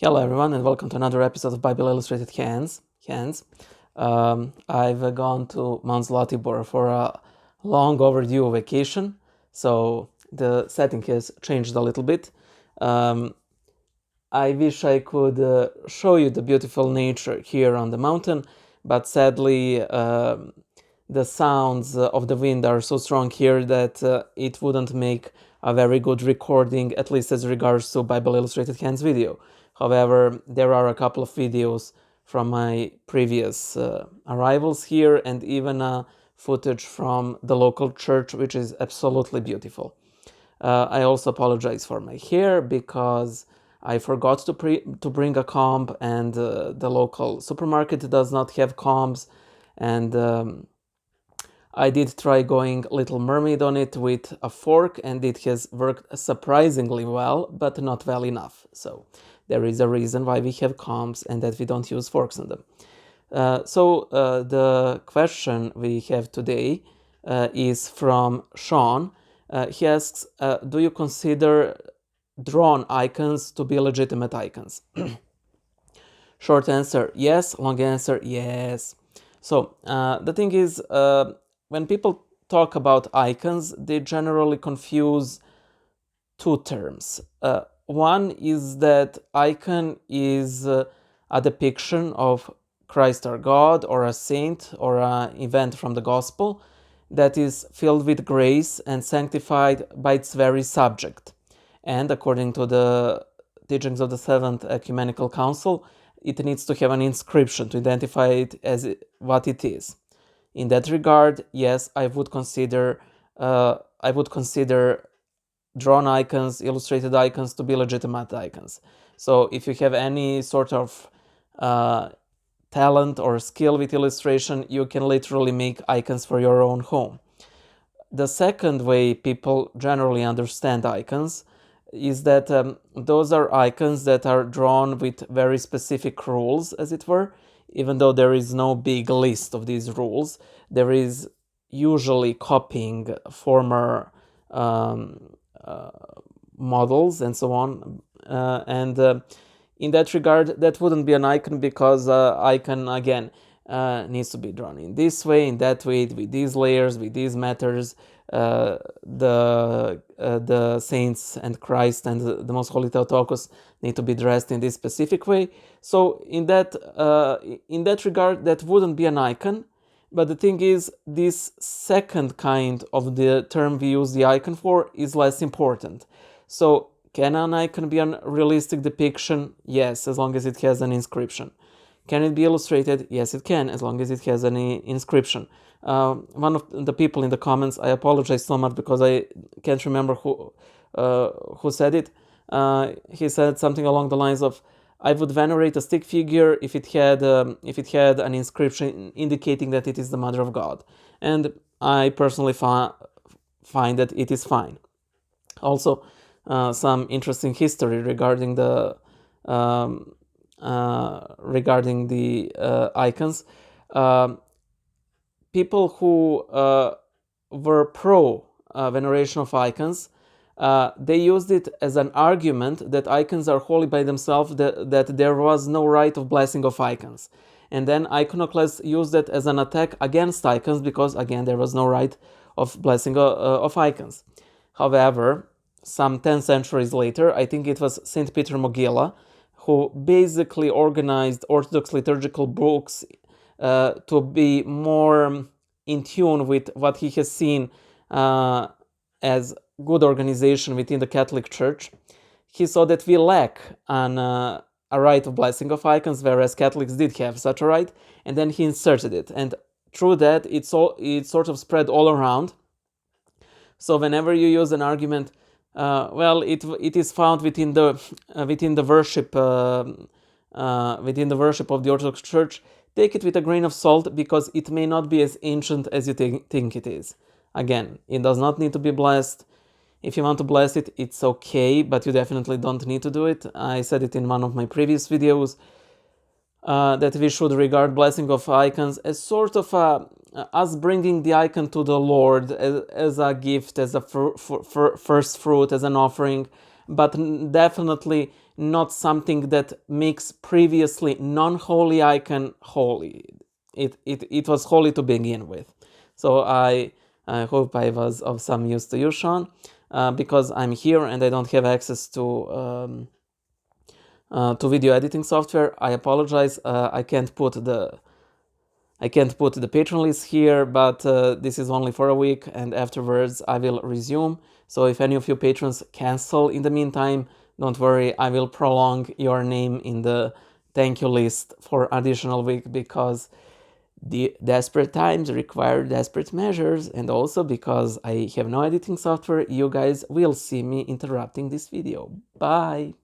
Hello everyone and welcome to another episode of Bible Illustrated Hands. I've gone to Mount Zlatibor for a long overdue vacation, so the setting has changed a little bit. I wish I could show you the beautiful nature here on the mountain, but sadly the sounds of the wind are so strong here that it wouldn't make a very good recording, at least as regards to Bible Illustrated Hands video. However, there are a couple of videos from my previous arrivals here and even footage from the local church, which is absolutely beautiful. I also apologize for my hair because I forgot to bring a comb, and the local supermarket does not have combs, and I did try going Little Mermaid on it with a fork, and it has worked surprisingly well, but not well enough. So there is a reason why we have combs and that we don't use forks on them. The question we have today is from Sean. He asks, do you consider drawn icons to be legitimate icons? Short answer, yes. Long answer, yes. So the thing is, when people talk about icons, they generally confuse two terms. One is that icon is a depiction of Christ our God, or a saint, or an event from the gospel that is filled with grace and sanctified by its very subject. And according to the teachings of the Seventh Ecumenical Council, it needs to have an inscription to identify it as what it is. In that regard, yes, I would consider drawn icons, illustrated icons to be legitimate icons. So if you have any sort of talent or skill with illustration, you can literally make icons for your own home. The second way people generally understand icons is that those are icons that are drawn with very specific rules, as it were. Even though there is no big list of these rules, there is usually copying former models and so on. In that regard, that wouldn't be an icon, because icon, again, needs to be drawn in this way, in that way, with these layers, with these matters. The saints and Christ and the Most Holy Theotokos need to be dressed in this specific way. So in that regard, that wouldn't be an icon. But the thing is, this second kind of the term we use the icon for is less important. So can an icon be a realistic depiction? Yes, as long as it has an inscription. Can it be illustrated? Yes, it can, as long as it has any inscription. One of the people in the comments, I apologize so much because I can't remember who said it. He said something along the lines of, I would venerate a stick figure if it had an inscription indicating that it is the Mother of God. And I personally find that it is fine. Also, some interesting history regarding the icons. People who were pro veneration of icons, they used it as an argument that icons are holy by themselves, that there was no right of blessing of icons. And then iconoclasts used it as an attack against icons because, again, there was no right of blessing of icons. However, some 10 centuries later, I think it was St. Peter Mogila, who basically organized Orthodox liturgical books to be more in tune with what he has seen as good organization within the Catholic Church. He saw that we lack a right of blessing of icons, whereas Catholics did have such a right, and then he inserted it. And through that, it sort of spread all around. So whenever you use an argument, it is found within the worship within the worship of the Orthodox Church, take it with a grain of salt, because it may not be as ancient as you think it is. Again, it does not need to be blessed. If you want to bless it, it's okay, but you definitely don't need to do it. I said it in one of my previous videos, that we should regard blessing of icons as sort of us bringing the icon to the Lord as a gift, as a first fruit, as an offering, but definitely not something that makes previously non-holy icon holy. It was holy to begin with. So I hope I was of some use to you, Sean, because I'm here and I don't have access to video editing software. I apologize. I can't put the patron list here, but this is only for a week, and afterwards I will resume. So if any of you patrons cancel in the meantime, don't worry, I will prolong your name in the thank you list for additional week, because the desperate times require desperate measures, and also because I have no editing software, you guys will see me interrupting this video. Bye!